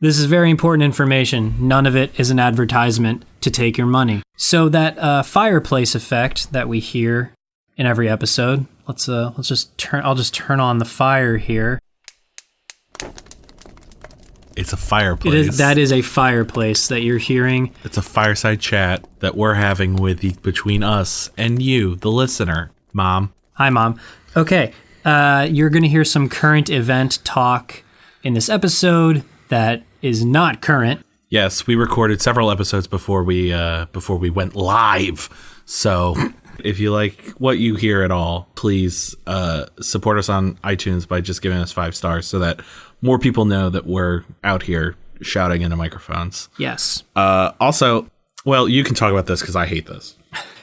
This is very important information. None of it is an advertisement to take your money. So that fireplace effect that we hear in every episode, let's just turn. I'll just turn on the fire here. It's a fireplace. That is a fireplace that you're hearing. It's a fireside chat that we're having between us and you, the listener, Mom. Hi, Mom. Okay, you're going to hear some current event talk in this episode that is not current. Yes, we recorded several episodes before we went live. So if you like what you hear at all, please support us on iTunes by just giving us 5 stars so that more people know that we're out here shouting into microphones. Yes. Also, well, you can talk about this because I hate this.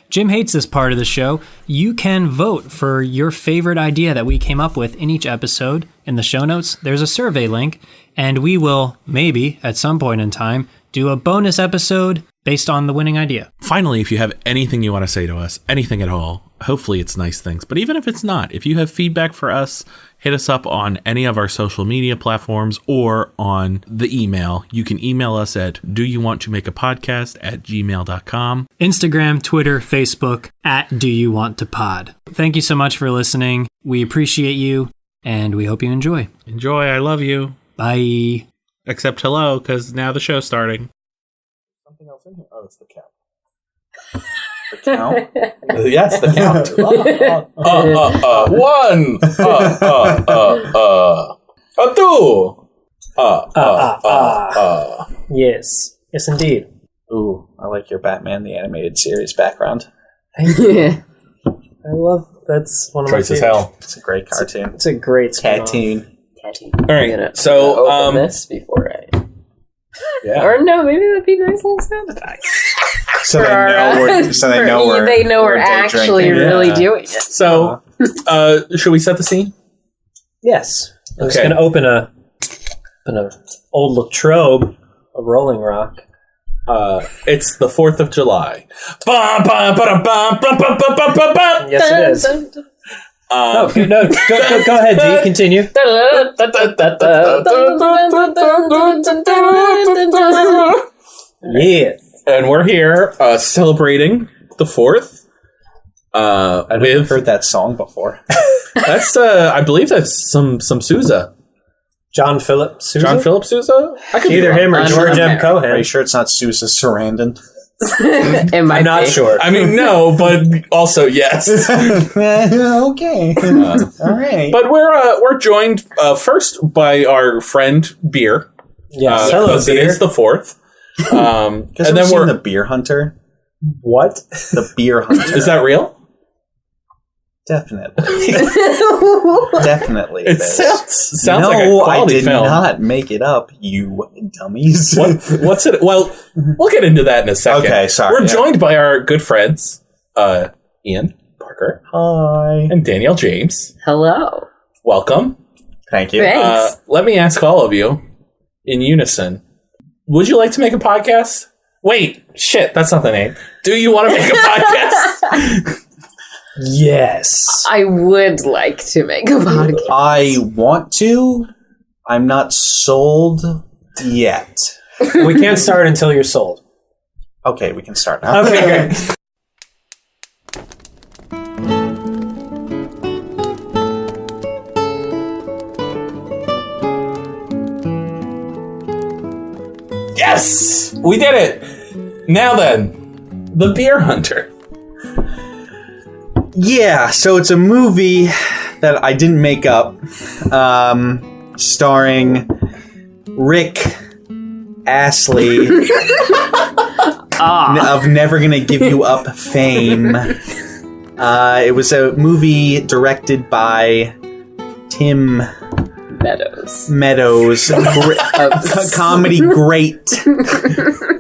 Jim hates this part of the show. You can vote for your favorite idea that we came up with in each episode. In the show notes, there's a survey link, and we will, maybe, at some point in time, do a bonus episode based on the winning idea. Finally, if you have anything you want to say to us, anything at all, hopefully it's nice things. But even if it's not, if you have feedback for us, hit us up on any of our social media platforms or on the email. You can email us at doyouwanttomake.apodcast@gmail.com. Instagram, Twitter, Facebook, @doyouwanttopod. Thank you so much for listening. We appreciate you, and we hope you enjoy. Enjoy. I love you. Bye. Except hello, because now the show's starting. Something else in here? Oh, it's the count. The count? Yes, the count. 1. 2. Yes. Yes, indeed. Ooh, I like your Batman the Animated Series background. Yeah. I love that's one of Choice my as hell. It's a great cartoon. It's a great cartoon. All right, so open this before I. Yeah. Or no, maybe that'd be a nice little sound effect. So they know we're actually drinking. really doing it. So, should we set the scene? Yes. I'm just Okay. going to open a old Latrobe, a Rolling Rock. It's the 4th of July. Yes, it is. No, go ahead, D. Continue. Yes. And we're here celebrating the 4th. I've heard that song before. That's I believe that's some Sousa. John Philip Sousa? John Philip Sousa? I could be Either wrong. him or George M. Are you Cohan. sure it's not Sousa Sarandon? I'm not sure. I mean, no, but also yes. Okay. All right. But we're joined first by our friend Beer. Yes. Hello, because Beer. it is the 4th. And then we're the Beer Hunter. What? The Beer Hunter. Is that real? Definitely. Definitely. It sounds like a No, I quality did film. not make it up, you dummies. What's it? Well, we'll get into that in a second. Okay, sorry. We're joined by our good friends, Ian Parker. Hi. And Danielle James. Hello. Welcome. Thank you. Thanks. Let me ask all of you in unison. Would you like to make a podcast? Wait, shit, that's not the name. Do you want to make a podcast? Yes. I would like to make a podcast. I want to. I'm not sold yet. We can't start until you're sold. Okay, we can start now. Okay, great. Yes! We did it! Now then, The Beer Hunter. Yeah, so it's a movie that I didn't make up, starring Rick Astley of Never Gonna Give You Up fame. It was a movie directed by Tim Meadows, comedy great,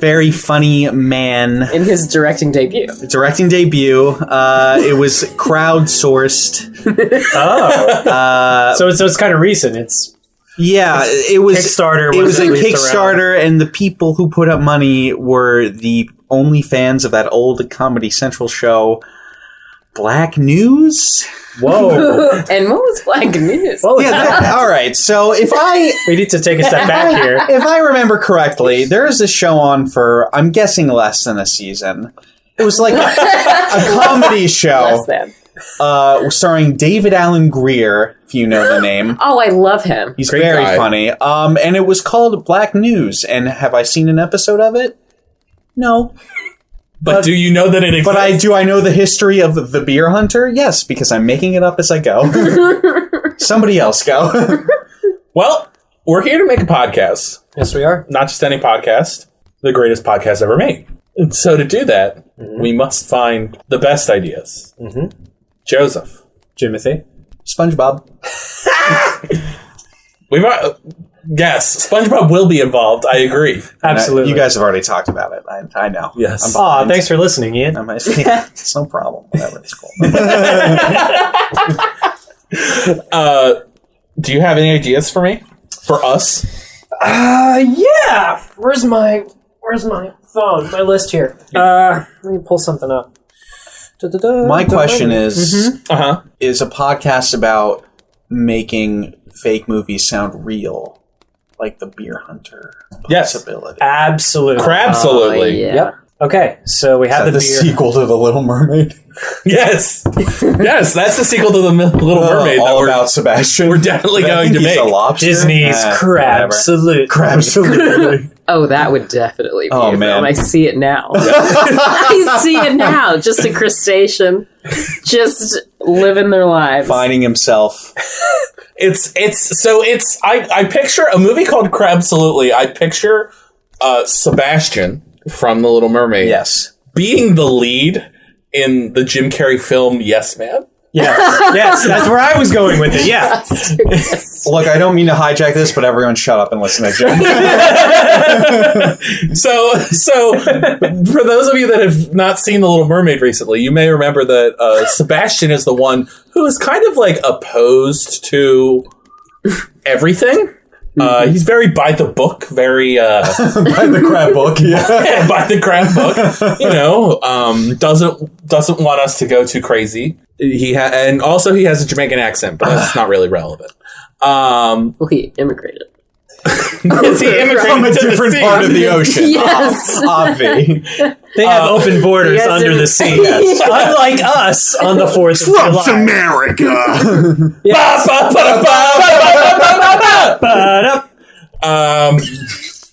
very funny man. In his directing debut. It was crowdsourced. So it's kind of recent. It was Kickstarter. It was a Kickstarter, and the people who put up money were the only fans of that old Comedy Central show Black News? Whoa. And what was Black News? What was Yeah, that? all right. So We need to take a step back here. if I remember correctly, there is a show on for, I'm guessing, less than a season. It was like a comedy show Less than. starring David Alan Grier, if you know the name. Oh, I love him. He's Great very guy. funny. And it was called Black News. And have I seen an episode of it? No. But do you know that it exists? But I know the history of the beer hunter? Yes, because I'm making it up as I go. Somebody else go. Well, we're here to make a podcast. Yes, we are. Not just any podcast, the greatest podcast ever made. And so to do that, we must find the best ideas. Joseph. Jimothy. SpongeBob. Yes, SpongeBob will be involved. I agree. Absolutely. You guys have already talked about it. I know. Yes. I'm Aw, behind. thanks for listening, Ian. It's no problem. Whatever. It's cool. Do you have any ideas for me? For us? Yeah. Where's my phone? My list here. Let me pull something up. My question is Uh-huh. a podcast about making fake movies sound real, like the beer hunter Yes. possibility. Absolutely. Crabsolutely. Oh, yeah. Yep. Okay, so we Is have that the the beer. sequel to The Little Mermaid? Yes. Yes, that's the sequel to The Little Mermaid. All that about Sebastian. we're definitely I going think to he's make. a lobster. Disney's Whatever. Crabsolute. Crabsolutely. Oh, that would definitely be Oh, a film. man. I see it now. I see it now. Just a crustacean. Just living their lives. Finding himself. I picture a movie called Crabsolutely. I picture Sebastian from The Little Mermaid Yes. being the lead in the Jim Carrey film Yes Man. Yes, that's where I was going with it. Yeah. Look, I don't mean to hijack this, but everyone shut up and listen to Jim. So for those of you that have not seen The Little Mermaid recently, you may remember that Sebastian is the one who is kind of like opposed to everything. He's very by the book, very By the crab book, yeah. by the crab book. You know, doesn't want us to go too crazy. And also he has a Jamaican accent, but that's not really relevant. Well, he immigrated. Is he immigrated From a to the different sea? part of the ocean. Yes. Obvi. They have open borders Yes, under it- the sea. Unlike us on the 4th of July. America. Ba-da.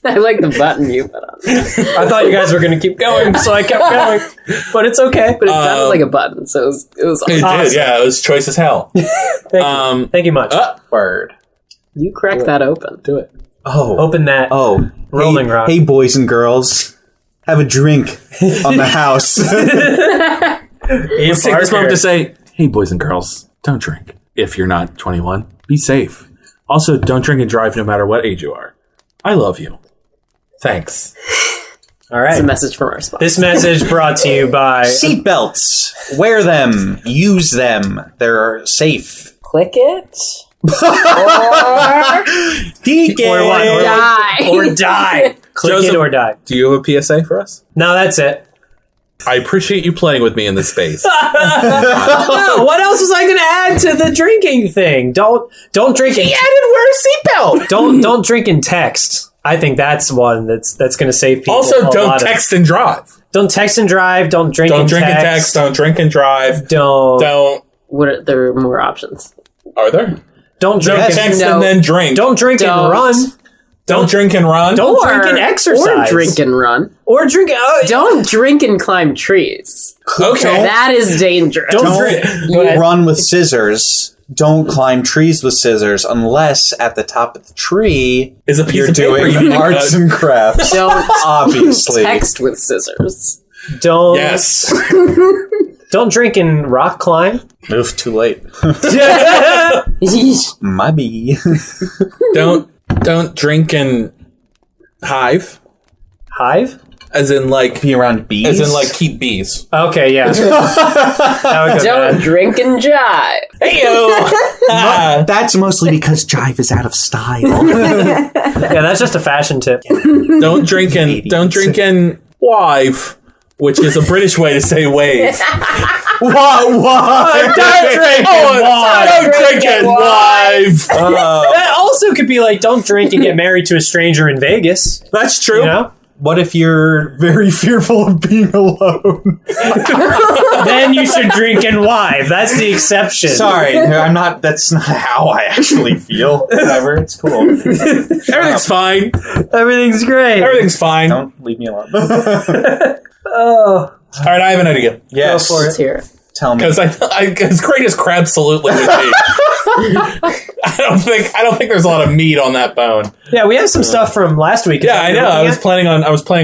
I like the button you put on. I thought you guys were going to keep going, so I kept going. But it's okay. But it sounded like a button, so it was It awesome. did, yeah. It was choice as hell. Thank you. Thank you much. Word. You cracked that open. Do it. Oh. Open that. Oh. Rolling hey, Rock. Hey, boys and girls. Have a drink on the house. Ian Let's take this Parker. moment to say, hey, boys and girls, don't drink. If you're not 21, be safe. Also, don't drink and drive no matter what age you are. I love you. Thanks. All right. It's a message from our sponsor. This message brought to you by... Seatbelts. Wear them. Use them. They're safe. Click it. DK. Or what? Die. Or die. Click Joseph- it or die. Do you have a PSA for us? No, that's it. I appreciate you playing with me in this space. No, what else was I going to add to the drinking thing? Don't drink and wear a seatbelt. don't drink and text. I think that's one that's going to save people. Also, a don't lot of- text and drive. Don't text and drive. Don't drink. Don't and drink text. and text. Don't drink and drive. Don't What are there are more options? Are there? don't drink. Yes. And, Text No. and then drink. don't drink and Don't. run. Don't drink and run. Don't drink and exercise. Or drink and run. Or drink. Don't drink and climb trees. Okay. That is dangerous. Don't drink. Don't Go ahead. run with scissors. Don't climb trees with scissors unless at the top of the tree Is a piece you're of paper doing you need to arts cut. and crafts. Don't Obviously. text with scissors. Don't. Yes. Don't drink and rock climb. Oof, too late. Yeesh. Maybe. Don't drink and hive. Hive. As in like Be around bees. as in like keep bees. Okay, yeah. That would go Don't bad. drink and jive. Heyo. That's mostly because jive is out of style. Yeah, that's just a fashion tip. Don't drink and wive, which is a British way to say wave. What? Don't drink and wife. That also could be like, don't drink and get married to a stranger in Vegas. That's true. You know? What if you're very fearful of being alone? Then you should drink and wife. That's the exception. Sorry, I'm not. That's not how I actually feel. Whatever, it's cool. Everything's fine. Everything's great. Everything's fine. Don't leave me alone. All right, I have an idea. Yes, Go for it. Let's hear it. tell me. Because as great as Crabsolutely would be, I don't think there's a lot of meat on that bone. Yeah, we have some stuff from last week. Yeah, I know. I was planning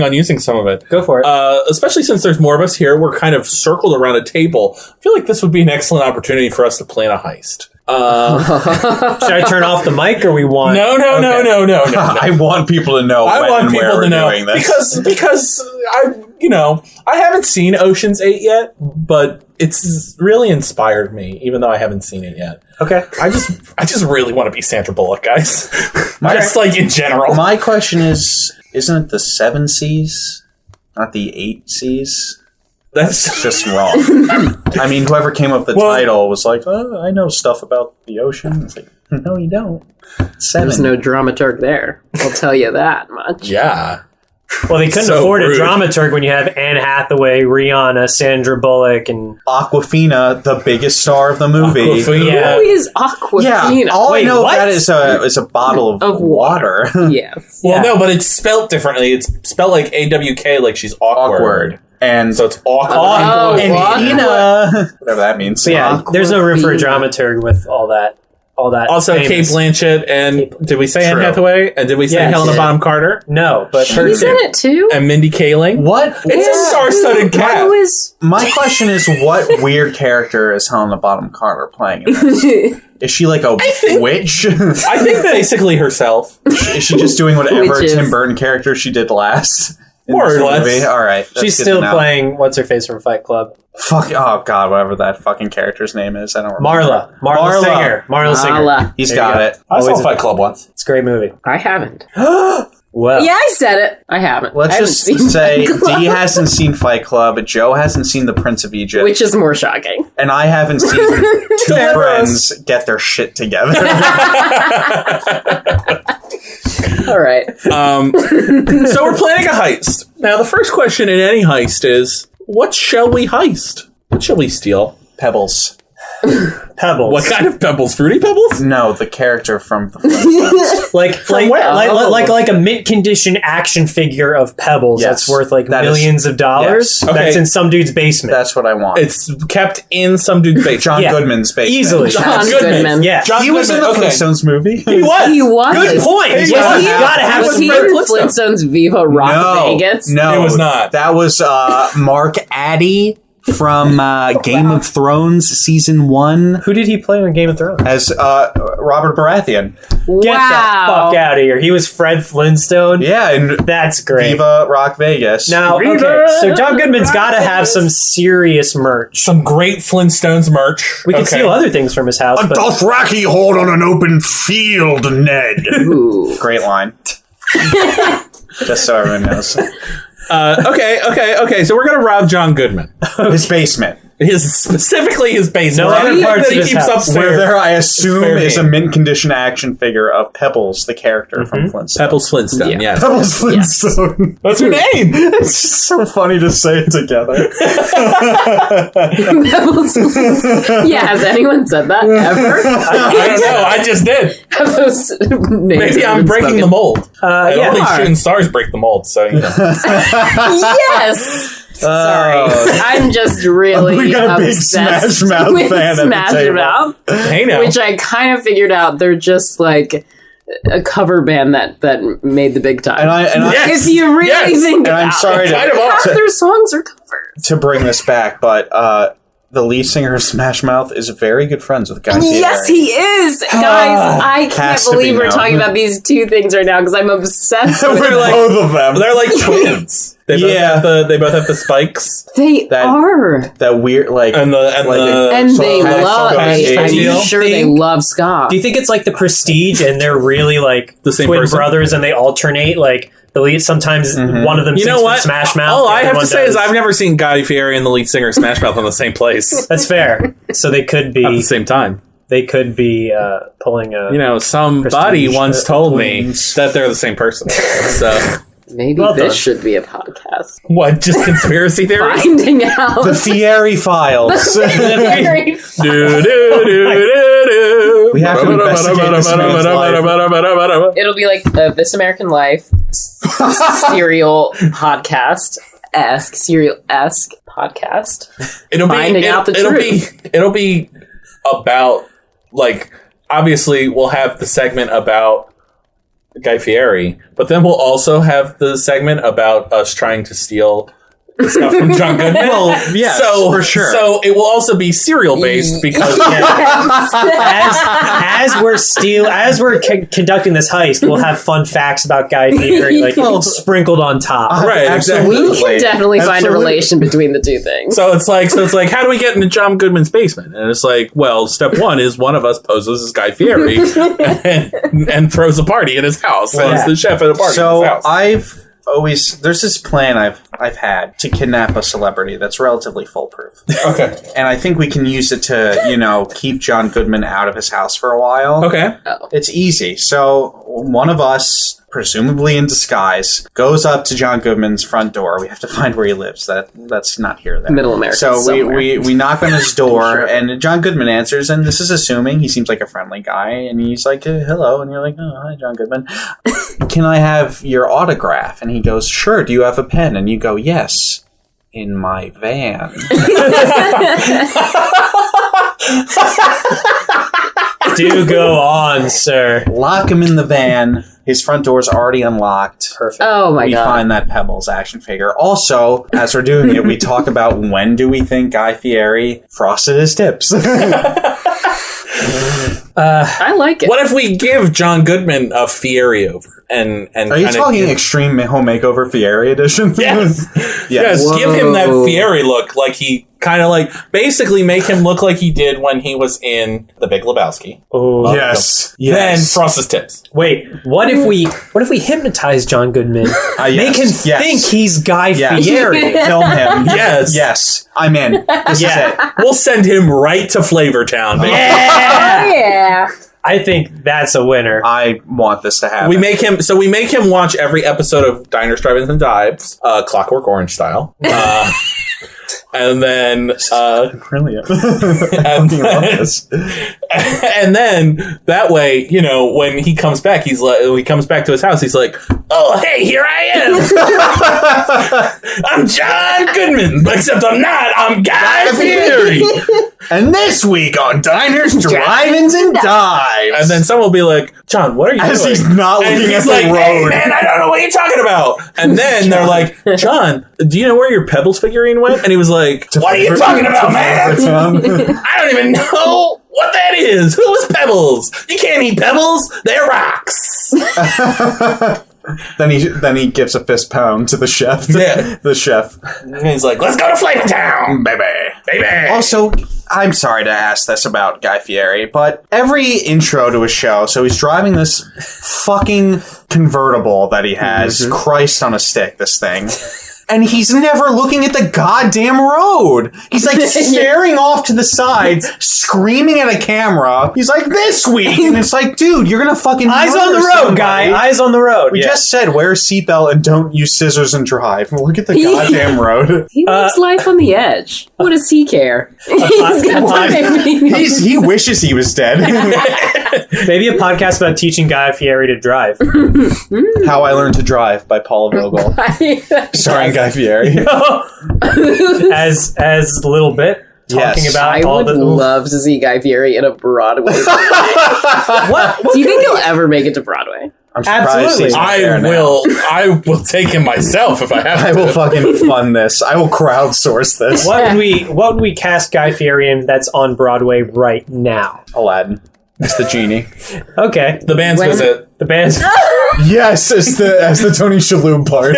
on using some of it. Go for it. Especially since there's more of us here, we're kind of circled around a table. I feel like this would be an excellent opportunity for us to plan a heist. Should I turn off the mic, or we want? No. I want people to know. I want people to know doing this. because I haven't seen Ocean's 8 yet, but it's really inspired me, even though I haven't seen it yet. Okay. I just really want to be Sandra Bullock, guys. Just like in general. My question is, isn't it the 7 C's, not the 8 C's? That's It's just wrong. I mean, whoever came up with the title was like, oh, I know stuff about the ocean. It's like, no, you don't. 7. There's no dramaturg there. I'll tell you that much. yeah. Well, they couldn't So afford rude. a dramaturg when you have Anne Hathaway, Rihanna, Sandra Bullock, and Aquafina, the biggest star of the movie. Awkwafina. Yeah. Who is Aquafina? Yeah, all Wait, I know what? that is a bottle of water. Yes. Well, Yeah. no, but it's spelled differently. It's spelled like AWK, like she's awkward. Awkward. And So it's awkward. Oh, and what? Fina, whatever that means. so yeah, there's no room for a Aquafina. dramaturg with all that. Also, Kate famous- Blanchett and did we say Anne True. Hathaway? And did we say Yes. Helena Yeah. Bonham Carter? No, but her He's in too. it too? And Mindy Kaling? What? It's a star-studded Who cast. is... My question is, what weird character is Helena Bonham Carter playing in this? Is she like a witch? I think basically herself. Is she just doing whatever Witches. Tim Burton character she did last? in More this or less. movie? All right. that's She's good still to know. playing what's her face from Fight Club. Fuck. Oh god, whatever that fucking character's name is. I don't remember. Marla Singer. Marla Singer. Marla. He's There you got go. it. I saw Always- Fight Club once. It's a great movie. I haven't. Well, Yeah, I said it. I haven't. I Let's haven't just seen say Fight Club, Dee hasn't seen Fight Club, Joe hasn't seen The Prince of Egypt, which is more shocking. and I haven't seen two friends get their shit together. All right. So we're planning a heist. Now, the first question in any heist is, what shall we heist? What shall we steal? Pebbles. Pebbles. What kind of pebbles? Fruity pebbles? No, the character from the Flintstones. like a mint condition action figure of Pebbles Yes. that's worth like That is- millions of dollars. yes. Okay. That's in some dude's basement. That's what I want. It's kept in some dude's basement. John Yeah. Goodman's basement. Easily. John Goodman. Yeah. John He was in the Goodman, okay. Flintstones movie. He was. He was. Good point. He Yes, was. you gotta have Was some he Fred in Flintstone. Flintstones Viva Rock Vegas? No, It was not. That was Mark Addy from Game of Thrones season 1 Who did he play on Game of Thrones? as Robert Baratheon. Get the fuck out of here. He was Fred Flintstone. Yeah, and That's great. Viva Rock Vegas. Now, okay, so John Goodman's got to have some serious merch. Some great Flintstones merch. We can Okay. steal other things from his house, but Dothraki hold on an open field, Ned. Ooh. Great line. Just so everyone knows. Okay. So we're gonna rob John Goodman. His basement. Specifically his basement. No other Anything parts that of he his keeps house. Where upstairs. there, I assume, Fair is a game. mint condition action figure of Pebbles, the character from Flintstones. Pebbles Flintstone. Yeah. Yes. Pebbles Flintstone. What's her name? It's just so funny to say it together. Yeah, has anyone said that ever? I don't know. I just did. Have those names Maybe I'm been breaking spoken? the mold. yeah. Only you are. shooting stars break the mold. So you know. Yes. Sorry, I'm just really We got a big obsessed Smash Mouth with fan at the Smash table. Mouth, Hey now. which I kind of figured out they're just like a cover band that made the big time. And I Yes. if you really Yes. think and about I'm sorry it, Kind of half are. their songs are covers. to bring this back, but the lead singer of Smash Mouth is very good friends with Guy Fieri. Yes, he is, guys. I can't Has to believe be we're known. talking about these two things right now because I'm obsessed with With like- both of them. They're like twins. They both Yeah. they both have the spikes They That- are, That weird, like, and the and So they kind of love. like I'm deal. sure they Think- love ska. do you think it's like the Prestige and they're really like The same twin person? brothers and they alternate? Like Sometimes one of them You know sings what? for Smash Mouth. All the I other have one to say is does. I've never seen Guy Fieri and the lead singer of Smash Mouth in the same place That's fair. So they could at the be same time. pulling a. You know, somebody Prestige, once told me twins. that they're the same person. So, Maybe Well this done. should be a podcast. what? Just conspiracy theory? Finding out. The Fieri files. Very We have to investigate this man's life. It'll be like This American Life serial podcast-esque, serial-esque podcast. Finding out the truth. It'll be about, like, obviously we'll have the segment about Guy Fieri, but then we'll also have the segment about us trying to steal the stuff from John Goodman. Well, yes, so, for sure. So it will also be serial based because as we're conducting this heist, we'll have fun facts about Guy Fieri like sprinkled on top. right, exactly. We can definitely find a Absolutely. relation between the two things. So it's like, how do we get into John Goodman's basement? And it's like, well, step one is one of us poses as Guy Fieri and throws a party in his house. And it's the chef at a party in his house. There's this plan I've had to kidnap a celebrity that's relatively foolproof. Okay. And I think we can use it to, keep John Goodman out of his house for a while. Okay. It's easy. So one of us, presumably in disguise, goes up to John Goodman's front door. We have to find where he lives. That's not here then. Middle America. So somewhere. we knock on his door, and John Goodman answers, and this is assuming he seems like a friendly guy, and he's like, hello, and you're like, oh, hi, John Goodman. Can I have your autograph? And he goes, sure, do you have a pen? And you go, yes, in my van. Do go on, sir. Lock him in the van. His front door's already unlocked. Perfect. Oh my We god. find that Pebbles action figure. Also, as we're doing it, we talk about when do we think Guy Fieri frosted his tips. I like it. What if we give John Goodman a Fieri over and Are you talking Extreme Home Makeover Fieri edition? Yes. Yes. Yes, give him that Whoa. Fieri look, like he kind of like basically make him look like he did when he was in The Big Lebowski. Oh, Yes. Then Yes. frost his tips. wait. What if we hypnotize John Goodman? Make him think he's Guy Fieri. Film him. Yes. Yes. I'm in. This is it. We'll send him right to Flavortown. Yeah. Oh, yeah. I think that's a winner. I want this to happen. We make him watch every episode of Diners, Drive-Ins, and Dives, Clockwork Orange style. And then, Brilliant. and then that way, when he comes back, when he comes back to his house, he's like, "Oh, hey, here I am. I'm John Goodman, except I'm not. I'm Guy Fieri." And this week on Diners, Drive-Ins, and Dives. And then someone will be like, "John, what are you As doing?" he's not And looking at he's the like, "Hey, road. man, I don't know what you're talking about." And then they're like, "John, do you know where your Pebbles figurine went?" And he was like, "What are you talking about, man? I don't even know what that is. Who is Pebbles? You can't eat Pebbles. They're rocks." Then he gives a fist pound to the chef. Yeah. The chef. And he's like, "Let's go to Flavortown, baby." Also, I'm sorry to ask this about Guy Fieri, but every intro to a show, so he's driving this fucking convertible that he has, Christ on a stick, this thing. And he's never looking at the goddamn road. He's like staring off to the side, screaming at a camera. He's like, "This week," and it's like, dude, you're gonna fucking Eyes on the murder road, somebody. guy. Eyes on the road. We just said wear a seatbelt and don't use scissors and drive. Look at the goddamn road. He lives life on the edge. What does he care? He wishes he was dead. Maybe a podcast about teaching Guy Fieri to drive. How I Learned to Drive by Paula Vogel, starring Guy Fieri. as a little bit talking Yes. about I all would the love to see Guy Fieri in a Broadway. what Do you think he'll ever make it to Broadway? I'm surprised Absolutely. he's not there now. I will take him myself if I have I to. will fucking fund this. I will crowdsource this. what would we cast Guy Fieri in that's on Broadway right now? Aladdin. It's the genie. Okay, The band's When- visit. the band's Yes, as the Tony Shalhoub part.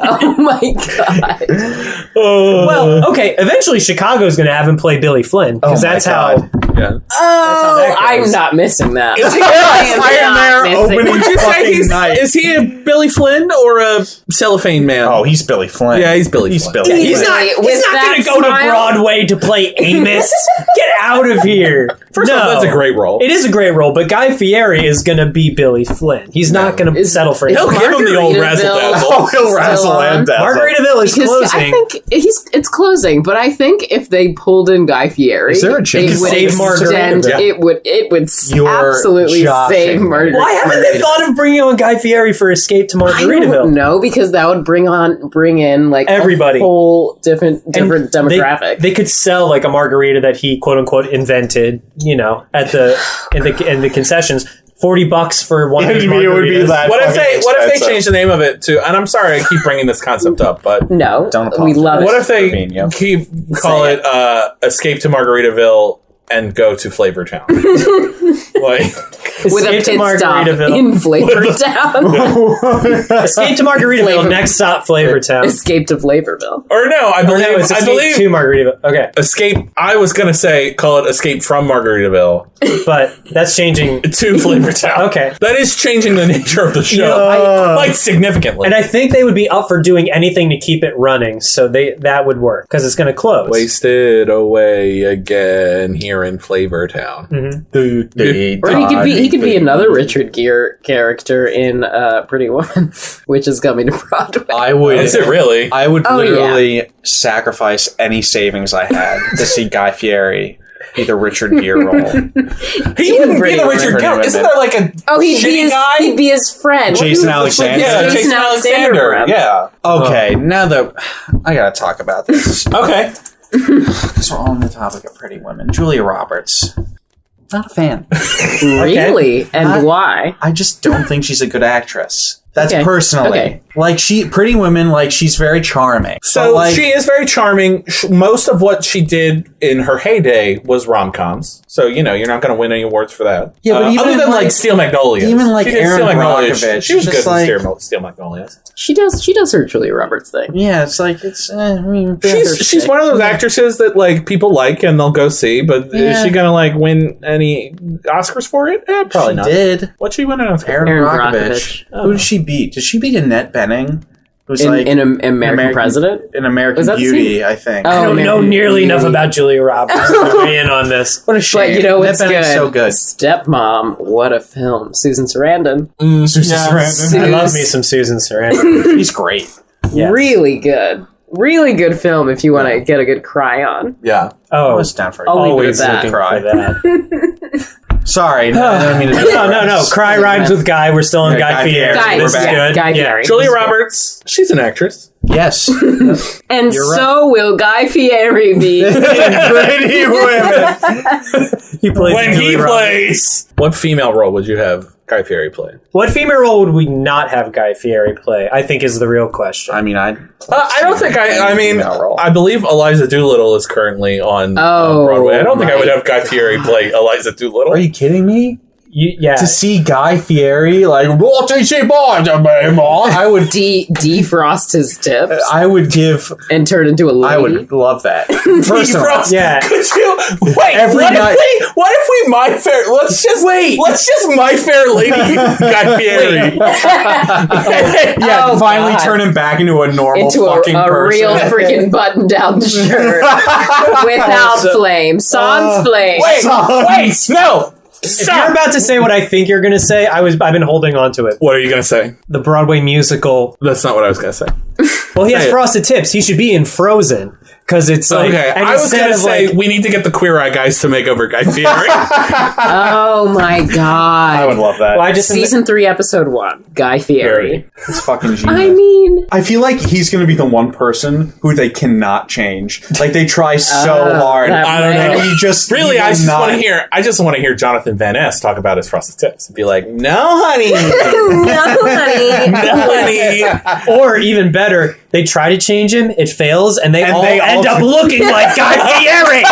Oh my god. Well, okay, eventually Chicago's going to have him play Billy Flynn, because that's how... Yeah. Oh, I'm not missing that. Is he opening Would you say fucking night. is he a Billy Flynn or a cellophane man? Oh, he's Billy Flynn. Yeah, he's Billy He's Flynn. Billy He's Flynn. not With going to that go to smile? Broadway to play Amos. Get out of here. First of all, that's a great role. It is a great role, but Guy Fieri is going to be Billy Flynn. He's not going to settle for He'll him. give him the old razzle dazzle. Oh, he'll razzle and dazzle. Margaritaville is Because closing. I think it's closing, but I think if they pulled in Guy Fieri, Is there a chance it would save extend. Margaritaville? It would You're absolutely joshing save me. Margaritaville. Why haven't they thought of bringing on Guy Fieri for Escape to I don't Margaritaville? know, because that would bring in like Everybody. a whole different And demographic. They could sell like a margarita that he quote unquote invented, in the concessions. $40 for one of his It would be margaritas. that. What if they expensive. change the name of it to? And I'm sorry, I keep bringing this concept up, but no, Don't we apologize. love it. what if they Convenient. call it Escape to Margaritaville and go to Flavortown? Like, with a Escape to pit stop Margaritaville. in Flavortown. Escape to Margaritaville. Flavor- Next stop, Flavortown. Escape to Flavorville. or no, I Or believe no, it's I Escape believe to Margaritaville. Okay, Escape. I was gonna say call it Escape from Margaritaville but that's changing. to Flavortown. Okay. That is changing the nature of the show, like significantly. And I think they would be up for doing anything to keep it running, so that would work because it's going to close. Wasted away again here in Flavortown. Or he could be another Richard Gere character in Pretty Woman, which is coming to Broadway. I would. Is it really? I would Oh, literally sacrifice any savings I had to see Guy Fieri be the Richard Gere role. He wouldn't be the Richard Gere. Isn't there like a he'd be his friend. Jason Alexander? Yeah, Jason Alexander. friend. Yeah. Okay, now that I gotta talk about this, Okay. because we're on the topic of Pretty Women. Julia Roberts, not a fan. Really? And why? I just don't think she's a good actress. That's Okay. personally. Okay. Like, Pretty Women, like, she's very charming. So But, like, she is very charming. Most of what she did in her heyday was rom-coms. So, you're not going to win any awards for that. Yeah, but even other than like Steel Magnolias. even like She did Erin Steel Magnolias. Brockovich, She was just good like- in Steel Magnolias. She does her Julia Roberts thing. yeah, it's like, it's, I mean, She's one of those actresses that like people like and they'll go see, but is Yeah. she going to like win any Oscars for it? Probably she not. did. What'd she win an Oscar? Erin Erin Brockovich. Brockovich. Who did she beat? Did she beat Annette Bening? It was In American President? in American Was that the Beauty, same? I think. Oh, I don't know American nearly Beauty. enough about Julia Roberts to weigh in on this. What a shame. But you know Annette what's Bening's good? so good. Stepmom, what a film. Susan Sarandon. Susan Sarandon. I love me some Susan Sarandon. He's great. Yes. Really good. Really good film if you want to get a good cry on. Yeah. I Oh, was down for it. I'll leave it always at that. looking Cry. for that. Sorry, no, I didn't mean to do No. Cry rhymes with Guy. We're still on Yeah, Guy Guy Fieri. Fieri. This We're is back. good. Guy Yeah. Fieri. Julia Roberts, she's an actress. Yes. And You're so will Guy Fieri be. Pretty Women. He plays When he Julia Roberts. plays. What female role would you have Guy Fieri play? What female role would we not have Guy Fieri play? I think is the real question. I mean, I don't think I mean, female role. I believe Eliza Doolittle is currently on Broadway. I don't think I would have Guy Fieri play Eliza Doolittle. Are you kidding me? Yeah. To see Guy Fieri, like, I would defrost his tips I would give. and turn into a lady. I would love that. Personally, Defrost. Yeah. Could you wait? Every what night- if we My Fair? Let's just My Fair Lady Guy Fieri. yeah, Oh, finally God. turn him back into a normal into fucking a person. real freaking button-down shirt without flame, sans flame. Wait, no. If you're about to say what I think you're going to say, I've been holding on to it. What are you gonna say? The Broadway musical. That's not what I was gonna say. Well, he has Say it. frosted tips. He should be in Frozen because it's like. Okay, and I was instead gonna of, say like, we need to get the Queer Eye guys to make over Guy Fieri. Oh my god! I would love that. well, I just Season 3, Episode 1. Guy Fieri. It's fucking genius. I mean, I feel like he's going to be the one person who they cannot change. Like, they try so hard. that I don't know. And he just Really, he I will just not- want to hear. I just want to hear Jonathan Van Ness talk about his frosted tips and be like, "No, honey, no, honey. no, honey." or even better, they try to change him, it fails, and they all they end all- up looking like Guy Fieri.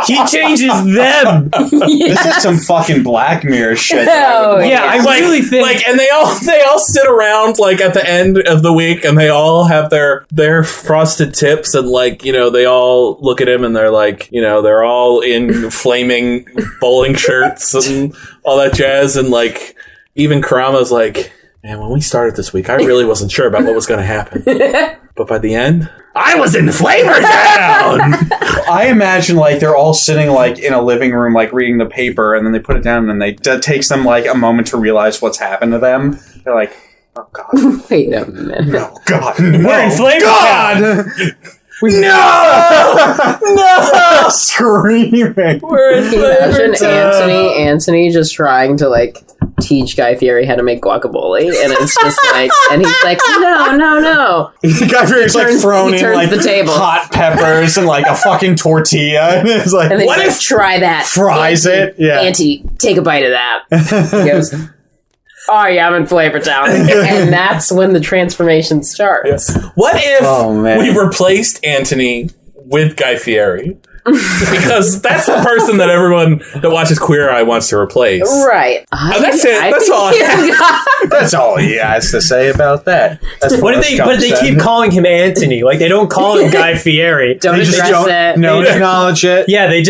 He changes them. This is some fucking Black Mirror shit. Oh, Yeah, I really think. Like, and they all sit around like at the end of the week, and they all have their frosted tips, and like, you know, they all look at him, and they're like, you know, they're all in flaming bowling shirts and all that jazz, and like, even Karama's like, man, when we started this week, I really wasn't sure about what was going to happen, but by the end, I was in Flavor Town. I imagine like they're all sitting like in a living room, like reading the paper, and then they put it down, and it takes them like a moment to realize what's happened to them. They're like, oh god, Wait a minute. no, god, no, We're in Flavor Town. no, screaming. We're in Imagine Town. Anthony just trying to like teach Guy Fieri how to make guacamole, and it's just like, and he's like, no. Guy Fieri's like thrown he in turns like the table. hot peppers and like a fucking tortilla, and it's like, And then what he's like, if try that? fries it? Yeah. Auntie, take a bite of that. He goes, oh yeah, I'm in Flavor Town. And that's when the transformation starts. What if Oh, man. we replaced Anthony with Guy Fieri? Because that's the person that everyone that watches Queer Eye wants to replace. Right. That's it. That's all. That's all he has to say about that. That's But they keep calling him Anthony. Like, they don't call him Guy Fieri. Don't They just address don't it. acknowledge it. Yeah, they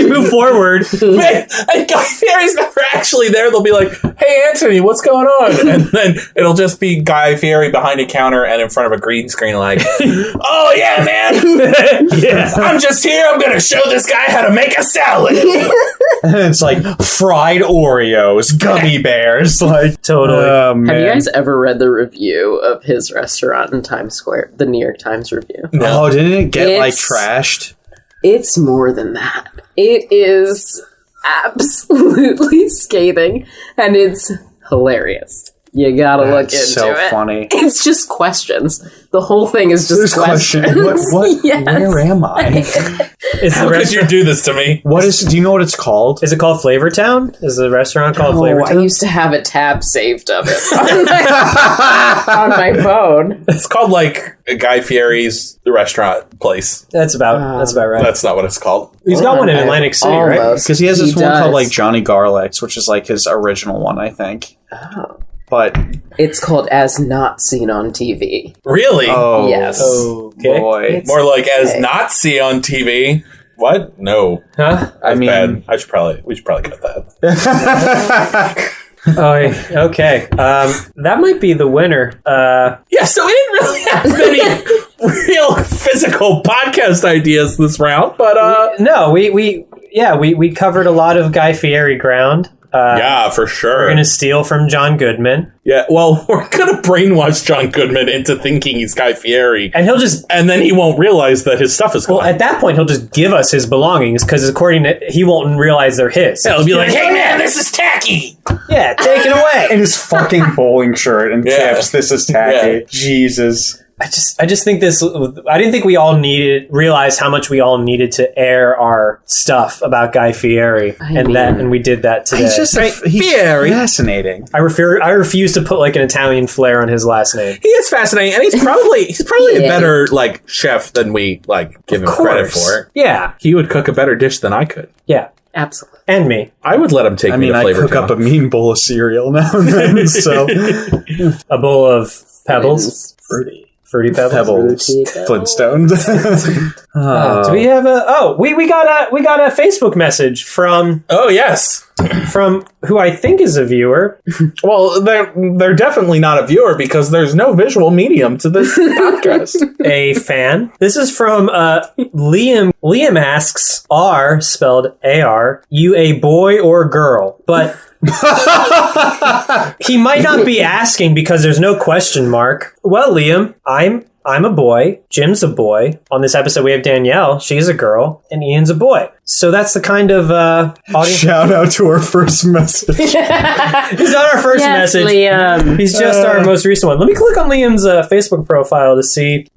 move forward. Man, and Guy Fieri's never actually there. They'll be like, hey, Anthony, what's going on? And then it'll just be Guy Fieri behind a counter and in front of a green screen like, oh, yeah, man. Yeah. I'm just here. I'm going to show this guy how to make a salad. And it's like fried Oreos, gummy bears, like Totally. oh, man. Have you guys ever read the review of his restaurant in Times Square? The New York Times review. Oh, didn't it get like It's- trashed? It's more than that. It is absolutely scathing, and it's hilarious. You gotta look into That's so it. funny. It's just questions. The whole thing is just There's questions. question. What? Yes. Where am I? Is How the could rest- you do this to me? What is? Do you know what it's called? Is it called Flavor Town? Is the restaurant called Flavor Oh, I Town? used to have a tab saved of it on my phone. It's called like Guy Fieri's the restaurant place. That's about right. That's not what it's called. He's got one in Atlantic City, right? Almost. Because he has this one does. called like Johnny Garlic's, which is like his original one, I think. Oh. But It's called As Not Seen on TV. Really? oh, Yes. Okay. boy, It's- More like as Okay. not see on TV. What? No. Huh? I mean, Bad. We should probably cut that. Oh, okay. That might be the winner. Yeah, so we didn't really have any real physical podcast ideas this round, but No, we covered a lot of Guy Fieri ground. yeah, for sure. We're gonna steal from John Goodman, Yeah, well, we're gonna brainwash John Goodman into thinking he's Guy Fieri, and he'll just. and then he won't realize that his stuff is gone. Well, at that point, he'll just give us his belongings because, according to, he won't realize they're his. He'll be like, "Hey, man, this is tacky." Yeah, take it away. in his fucking bowling shirt and Yeah. tips. This is tacky. Yeah. Jesus. I just think this. I didn't think we all realized how much we all needed to air our stuff about Guy Fieri, and we did that today. He's just he's Fieri. fascinating. I refuse to put like an Italian flair on his last name. He is fascinating, and he's probably a Yeah. better like chef than we like give him credit for. Yeah, He would cook a better dish than I could. yeah, Absolutely. and me. I would let him take I me mean, to I Flavor cook Town. up a mean bowl of cereal now and then, so A bowl of pebbles, fruity pebbles. Pebbles, Flintstones. Do we have a? Oh, we got a Facebook message from Oh yes. who I think is a viewer. Well, they're definitely not a viewer because there's no visual medium to this podcast. A fan. This is from Liam. Liam asks, "Are spelled A-R, you a boy or girl?" But he might not be asking because there's no question mark. Well, Liam, I'm a boy. Jim's a boy. On this episode, we have Danielle. She's a girl, and Ian's a boy. So that's the kind of audience. Shout out to our first message. He's not our first Yes, message. Liam. He's just our most recent one. Let me click on Liam's Facebook profile to see.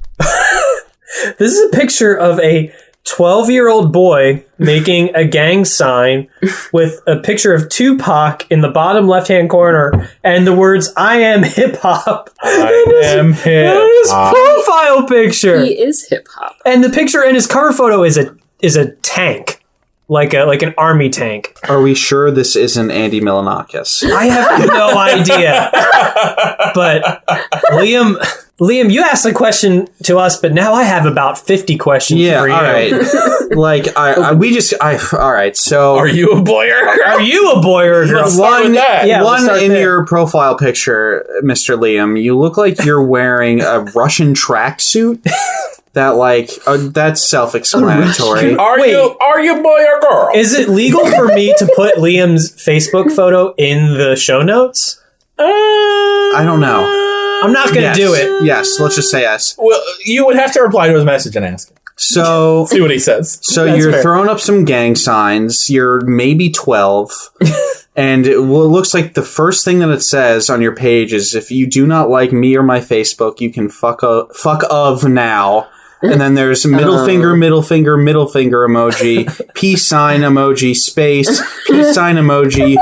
This is a picture of a 12-year-old boy making a gang sign with a picture of Tupac in the bottom left-hand corner and the words, "I am hip-hop." I am His hip-hop. profile picture. He is hip hop. And the picture in his cover photo is a tank. like an army tank. Are we sure this isn't Andy Milonakis? I have no idea. But Liam, you asked a question to us, but now I have about 50 questions for you. All right. All right. So, Are you a boy or a girl? Are you a boy or a girl? Let's start with that. Yeah, one we'll start in there. your profile picture, Mr. Liam, you look like you're wearing a Russian tracksuit. That's self-explanatory. Are you boy or girl? Is it legal for me to put Liam's Facebook photo in the show notes? I don't know. I'm not going to do it. Yes, let's just say yes. Well, you would have to reply to his message and ask him. So, See what he says. so That's you're fair. throwing up some gang signs. You're maybe 12. And it looks like the first thing that it says on your page is, if you do not like me or my Facebook, you can fuck of now. And then there's middle finger emoji, peace sign emoji, space, peace sign emoji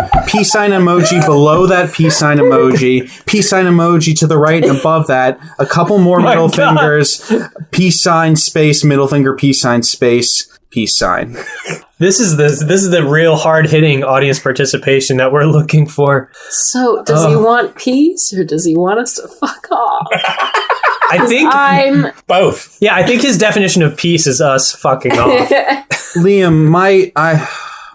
below that peace sign emoji to the right and above that, a couple more middle fingers, peace sign, space, middle finger, peace sign, space, peace sign. This is the real hard-hitting audience participation that we're looking for. So, does he want peace or does he want us to fuck off? I think I'm Both. Yeah, I think his definition of peace is us fucking off. Liam,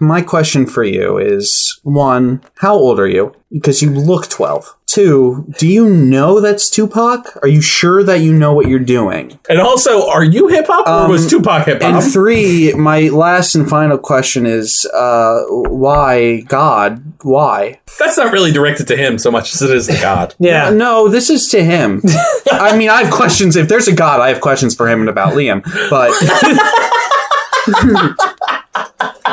my question for you is, 1, how old are you? Because you look 12. 2, do you know that's Tupac? Are you sure that you know what you're doing? And also, are you hip hop or was Tupac hip hop? And 3, my last and final question is, why, God, why? That's not really directed to him so much as it is to God. Yeah. No, this is to him. I mean, I have questions. If there's a God, I have questions for him and about Liam. But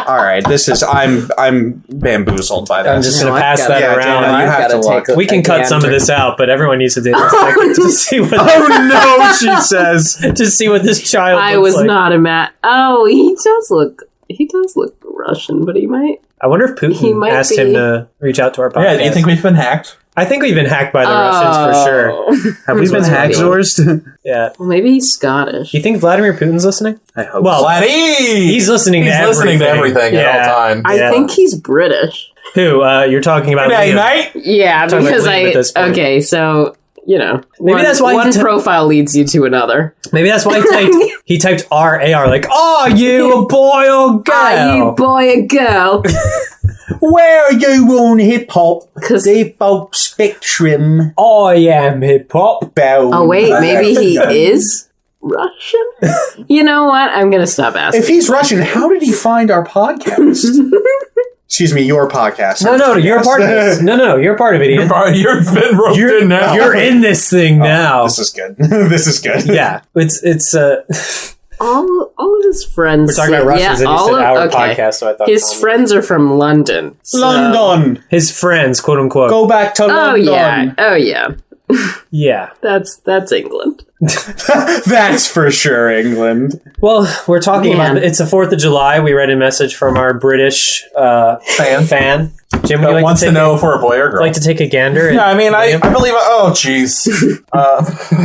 all right, I'm bamboozled by this. I'm just going to pass that gotta- around. yeah, you have to look. We can cut some of this out, but everyone needs to do this to see what Oh no, she says. to see what this child I looks was like. not a Matt. Oh, he does look Russian, but he might. I wonder if He Putin might asked be. him to reach out to our podcast. Yeah, do you think we've been hacked? I think we've been hacked by the Russians for sure. Have we been hackzorsed? Yeah. Well, maybe he's Scottish. Do you think Vladimir Putin's listening? I hope. Well, Laddie! he's listening to everything. at all times. I think he's British. Who? You're talking about Good day, Liam. night. Yeah, Talking about because Liam at this point. okay, so Maybe that's why one profile leads you to another. Maybe that's why he typed R-A-R, like, are you a boy or girl? Are you boy or girl? Where are you on hip hop? 'Cause- the folk spectrum. I am hip-hop. Oh wait, maybe he is Russian? You know what? I'm gonna stop asking. If he's Russian, how did he find our podcast? Excuse me, your podcast. No, you're a part of this. No, you're a part of it, Ian. You've been roped in now. You're in this thing now. This is good. This is good. Yeah, it's all of his friends. we're talking about Russians, and you said our podcast, so I thought his friends are from London. so- London. his friends, quote unquote. Go back to Oh London. yeah. Yeah. That's England. That's for sure, England. Well, we're talking Man. about it's the 4th of July. We read a message from our British fan. Jim, would you like wants to take know if we're a boy or girl. like to take a gander? Yeah, I mean, I believe. Oh, jeez.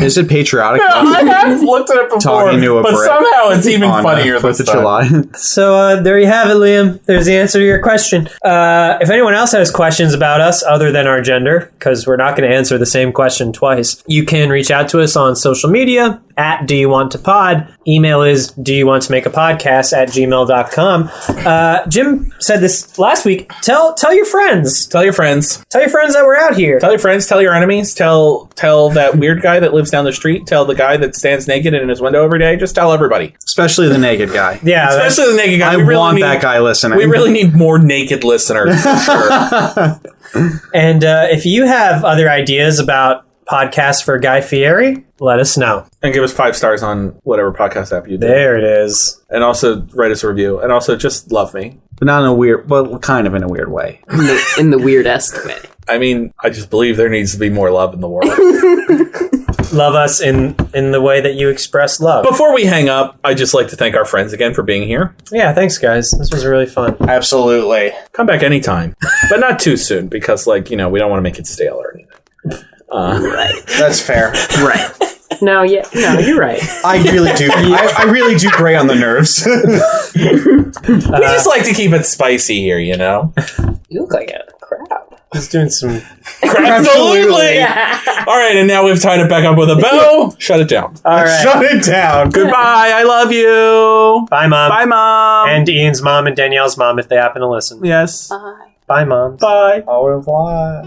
Is it patriotic? I have looked at it before, Talking to a but Brit somehow it's even on funnier 4th this of time. July. So there you have it, Liam. There's the answer to your question. If anyone else has questions about us other than our gender, because we're not going to answer the same question twice, you can reach out to us on social media at Do You Want to Pod. Email is Do You Want to Make a Podcast at gmail.com. Jim said this last week. Tell your friends. Tell your friends. Tell your friends that we're out here. Tell your friends. Tell your enemies. Tell that weird guy that lives down the street. Tell the guy that stands naked in his window every day. Just tell everybody. Especially the naked guy. Yeah, that's- Especially the naked guy. I We really want need- that guy listening. We really need more naked listeners. For sure. and if you have other ideas about podcasts for Guy Fieri, let us know. And give us 5 stars on whatever podcast app you do. There it is. And also write us a review. And also just love me. But not in a weird, well, kind of in a weird way. In the weirdest way. I mean, I just believe there needs to be more love in the world. Love us in the way that you express love. Before we hang up, I'd just like to thank our friends again for being here. Yeah, thanks, guys. This was really fun. Absolutely. Come back anytime. But not too soon, because, we don't want to make it stale or anything. Right. That's fair. Right. No, you're right. I really do. I really do grate on the nerves. We just like to keep it spicy here, you know? You look like a crab. He's doing some... Absolutely. All right, and now we've tied it back up with a bow. Shut it down. All right. Shut it down. Goodbye. I love you. Bye, Mom. Bye, Mom. And Ian's mom and Danielle's mom, if they happen to listen. Yes. Bye. Bye, Mom. Bye. Au revoir.